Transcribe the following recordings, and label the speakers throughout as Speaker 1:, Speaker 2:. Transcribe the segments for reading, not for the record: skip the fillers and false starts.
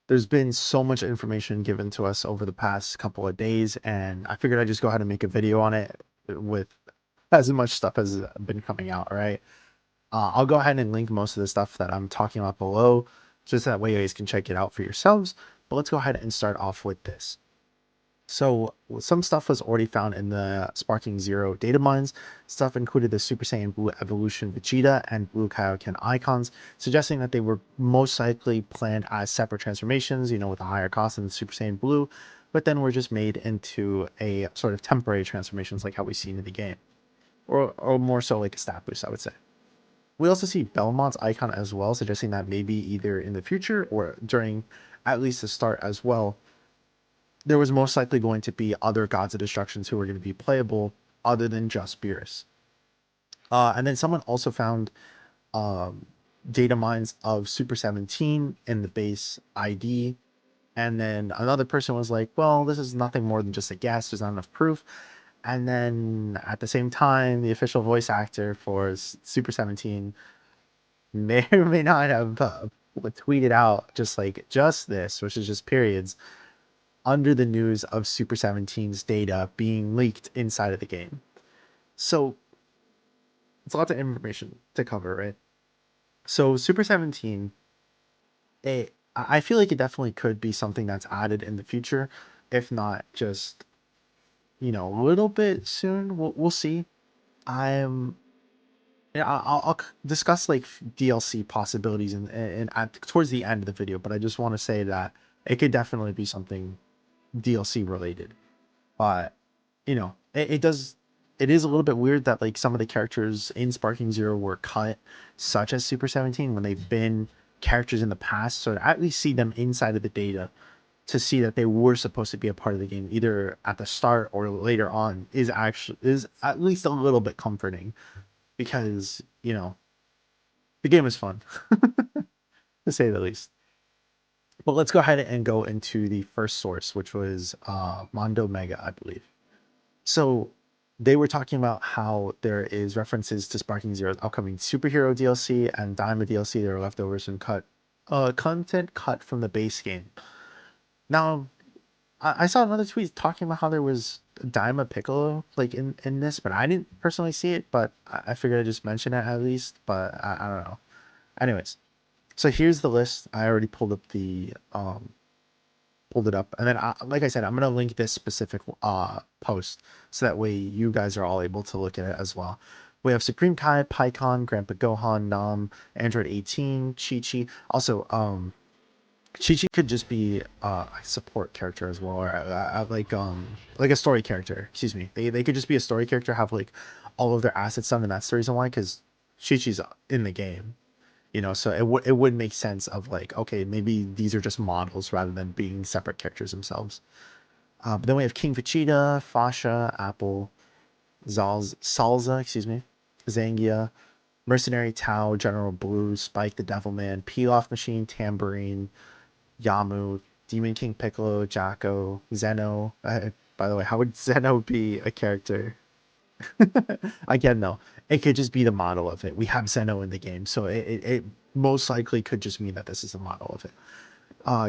Speaker 1: there's been so much information given to us over the past couple of days, and I figured I'd just go ahead and make a video on it with as much stuff as been coming out, right? I'll go ahead and link most of the stuff that I'm talking about below, just that way you guys can check it out for yourselves. But let's go ahead and start off with this. So some stuff was already found in the Sparking Zero data mines. Stuff included the Super Saiyan Blue Evolution Vegeta and Blue Kaioken icons, suggesting that they were most likely planned as separate transformations, with a higher cost than the Super Saiyan Blue, but then were just made into a sort of temporary transformations like how we see in the game. Or more so like a stat boost, I would say. We also see Belmont's icon as well, suggesting that maybe either in the future or during at least the start as well, there was most likely going to be other gods of destructions who were going to be playable other than just Beerus. And then someone also found um, data mines of Super 17 in the base ID. And then another person was like, well, this is nothing more than just a guess. There's not enough proof. And then at the same time, the official voice actor for Super 17 may or may not have tweeted out just this, which is just periods, under the news of Super 17's data being leaked inside of the game. So it's a lot of information to cover, right? So Super 17, I feel like it definitely could be something that's added in the future, if not just, a little bit soon. We'll see. I'm Yeah, I'll discuss like DLC possibilities and towards the end of the video, but I just want to say that it could definitely be something DLC related. But it is a little bit weird that like some of the characters in Sparking Zero were cut, such as Super 17, when they've been characters in the past. So to at least see them inside of the data to see that they were supposed to be a part of the game, either at the start or later on, is at least a little bit comforting because the game is fun to say the least. But let's go ahead and go into the first source, which was Mondo Mega, I believe. So they were talking about how there is references to Sparking Zero's upcoming superhero DLC and Daima DLC that are leftovers and content cut from the base game. Now, I saw another tweet talking about how there was Daima Piccolo like in this, but I didn't personally see it. But I figured I'd just mention it at least. But I don't know. Anyways, so here's the list. I already pulled it up, and then like I said, I'm gonna link this specific post so that way you guys are all able to look at it as well. We have Supreme Kai, PyCon, Grandpa Gohan, Nam, Android 18, Chi Chi. Also, Chi Chi could just be a support character as well, or like a story character. Excuse me. They could just be a story character, have like all of their assets done, and that's the reason why. Because Chi Chi's in the game, so it would make sense of like, okay, maybe these are just models rather than being separate characters themselves. But then we have King Vegeta, Fasha, Apple, Salza, excuse me, Zangia, Mercenary Tao, General Blue, Spike the Devilman, Pilaf Machine, Tambourine, Yamu, Demon King Piccolo, Jacko, Zeno. By the way, how would Zeno be a character? Again, no, it could just be the model of it. We have Zeno in the game, so it most likely could just mean that this is a model of it.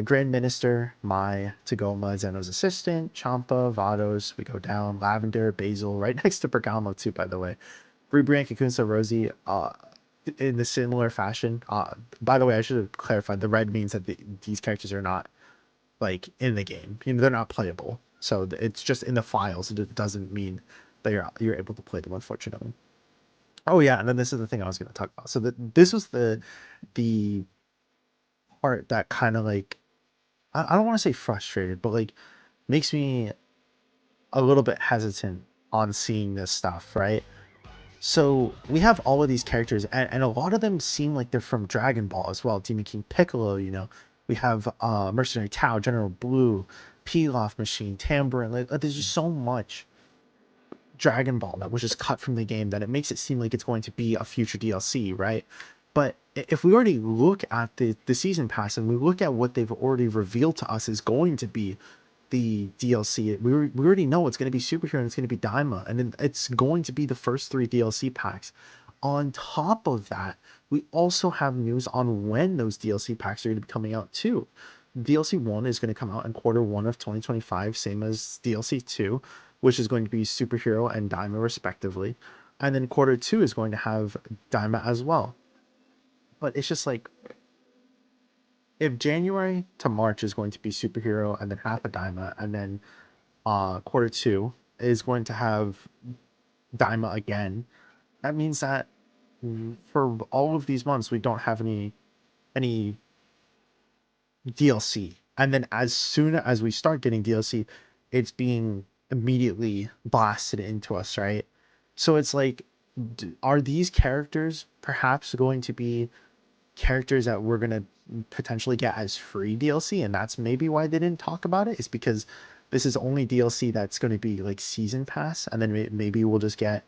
Speaker 1: Grand Minister, Mai, Tagoma, Zeno's assistant, Champa, Vados, we go down, Lavender, Basil, right next to Bergamo too, by the way. Bribrian, Kakunsa, Rosie, in the similar fashion. By the way, I should have clarified, the red means that these characters are not like in the game. They're not playable. So it's just in the files. It doesn't mean that you're able to play them, unfortunately. Oh yeah, and then this is the thing I was going to talk about. So this was the part that kind of like, I don't want to say frustrated, but like makes me a little bit hesitant on seeing this stuff, right? So we have all of these characters, and a lot of them seem like they're from Dragon Ball as well. Demon King Piccolo, we have Mercenary Tao, General Blue, Pilaf Machine, Tambourine. Like, there's just so much Dragon Ball that was just cut from the game that it makes it seem like it's going to be a future DLC, right? But if we already look at the season pass and we look at what they've already revealed to us is going to be the DLC, we already know it's going to be Superhero and it's going to be Daima, and it's going to be the first three DLC packs. On top of that, we also have news on when those DLC packs are going to be coming out too. DLC 1 is going to come out in quarter 1 of 2025, same as DLC 2, which is going to be Superhero and Daima respectively. And then quarter 2 is going to have Daima as well. But it's just like, if January to March is going to be Superhero and then half a Daima, and then quarter 2 is going to have Daima again, that means that for all of these months we don't have any DLC. And then as soon as we start getting DLC, it's being immediately blasted into us, right? So it's like, are these characters perhaps going to be characters that we're going to potentially get as free DLC? And that's maybe why they didn't talk about it, is because this is only DLC that's going to be like season pass. And then maybe we'll just get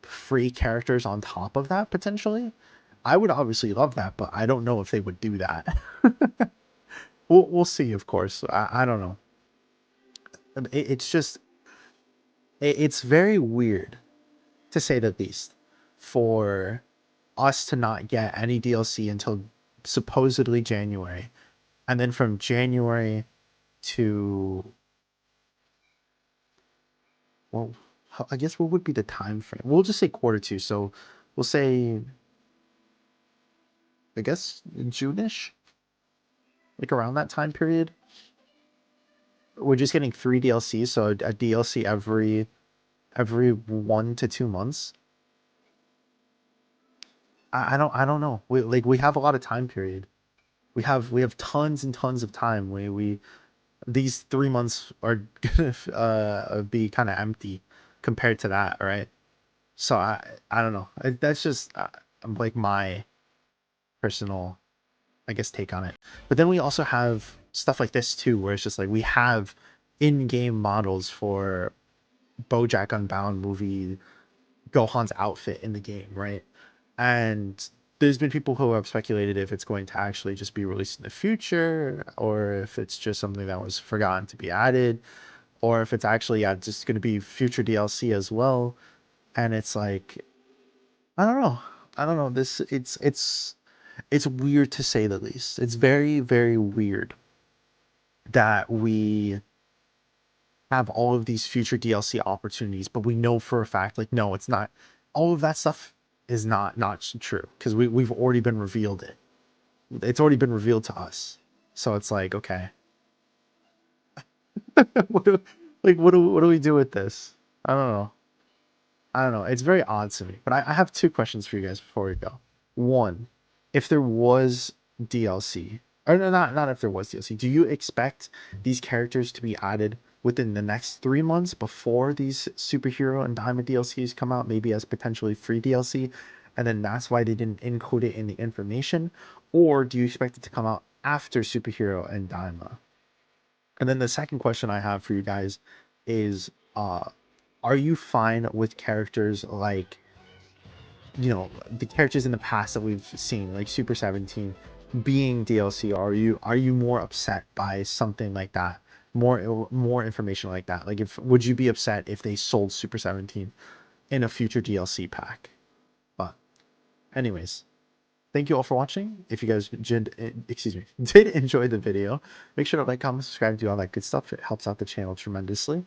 Speaker 1: free characters on top of that potentially. I would obviously love that, but I don't know if they would do that. We'll see, of course. I don't know. It's just it's very weird, to say the least, for us to not get any DLC until supposedly January, and then from January to, well, I guess what would be the time frame? We'll just say quarter 2. So we'll say, I guess, June-ish, like around that time period. We're just getting 3 DLCs, so a DLC every 1 to 2 months. I don't know. We have a lot of time period. We have tons and tons of time. We these 3 months are gonna be kind of empty compared to that, right? So I don't know. That's just like my personal, I guess, take on it. But then we also have stuff like this too, where it's just like we have in-game models for BoJack Unbound movie, Gohan's outfit in the game, right? And there's been people who have speculated if it's going to actually just be released in the future, or if it's just something that was forgotten to be added, or if it's actually, yeah, just going to be future DLC as well. And it's like, I don't know. I don't know. This it's weird, to say the least. It's very, very weird that we have all of these future DLC opportunities, but we know for a fact, like, no, it's not. All of that stuff is not true, because we've already been revealed it. It's already been revealed to us. So it's like, okay, what do we do with this? I don't know. I don't know. It's very odd to me. But I have two questions for you guys before we go. One, if there was DLC, or no, not if there was DLC, do you expect these characters to be added within the next 3 months before these superhero and diamond DLCs come out, maybe as potentially free DLC, and then that's why they didn't include it in the information? Or do you expect it to come out after superhero and diamond? And then the second question I have for you guys is, are you fine with characters like, the characters in the past that we've seen, like Super 17, being DLC? Or are you more upset by something like that? More information like that? Like, if would you be upset if they sold Super 17 in a future DLC pack? But anyways, thank you all for watching. If you guys did enjoy the video, make sure to like, comment, subscribe, do all that good stuff. It helps out the channel tremendously.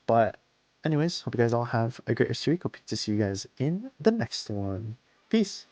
Speaker 1: But anyways, hope you guys all have a great rest of your week. Hope to see you guys in the next one. Peace.